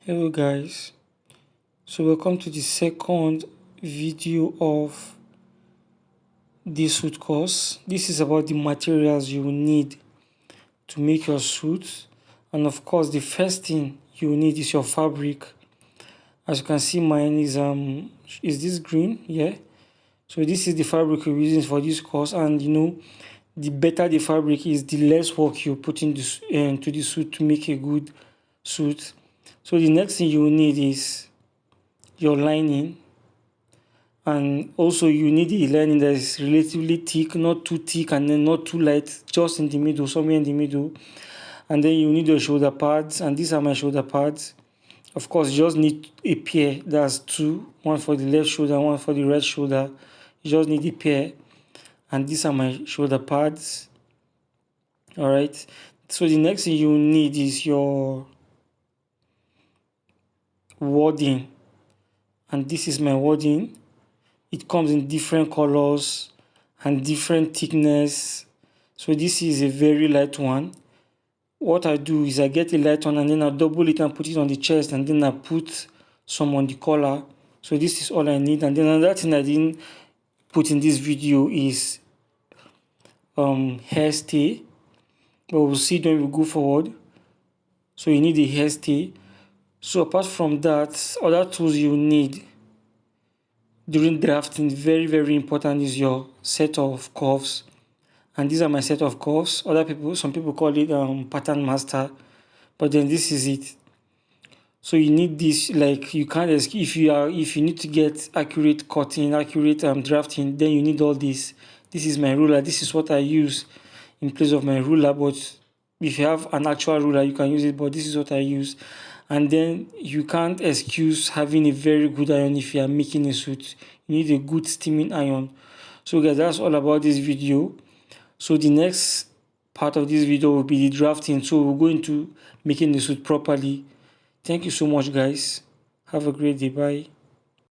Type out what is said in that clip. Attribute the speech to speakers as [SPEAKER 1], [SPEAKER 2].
[SPEAKER 1] Hello guys, so welcome to the second video of this suit course. This is about the materials you will need to make your suit, and of course the first thing you will need is your fabric. As you can see, mine is this green, yeah. So this is the fabric we're using for this course, and the better the fabric is, the less work you put into the suit to make a good suit. So the next thing you will need is your lining, and also you need a lining that is relatively thick, not too thick and then not too light, just in the middle, somewhere in the middle. And then you need your shoulder pads, and these are my shoulder pads. Of course, you just need a pair. That's two, one for the left shoulder, one for the right shoulder. You just need a pair, and these are my shoulder pads. All right, so the next thing you need is your wadding, and this is my wadding. It comes in different colors and different thickness. So this is a very light one. What I do is I get a light one and then I double it and put it on the chest, and then I put some on the collar. So this is all I need. And then another thing I didn't put in this video is hairstay, but we'll see when we go forward. So you need a hairstay. So apart from that, other tools you need during drafting, very very important, is your set of cuffs. And these are my set of cuffs. Some people call it pattern master, but then this is it. So you need this, like you can't if you need to get accurate cutting, accurate drafting, then you need all this. This is my ruler. This is what I use in place of my ruler, but if you have an actual ruler you can use it, but this is what I use. And then you can't excuse having a very good iron if you are making a suit. You need a good steaming iron. So guys, that's all about this video. So the next part of this video will be the drafting. So we'll go into making the suit properly. Thank you so much guys. Have a great day. Bye.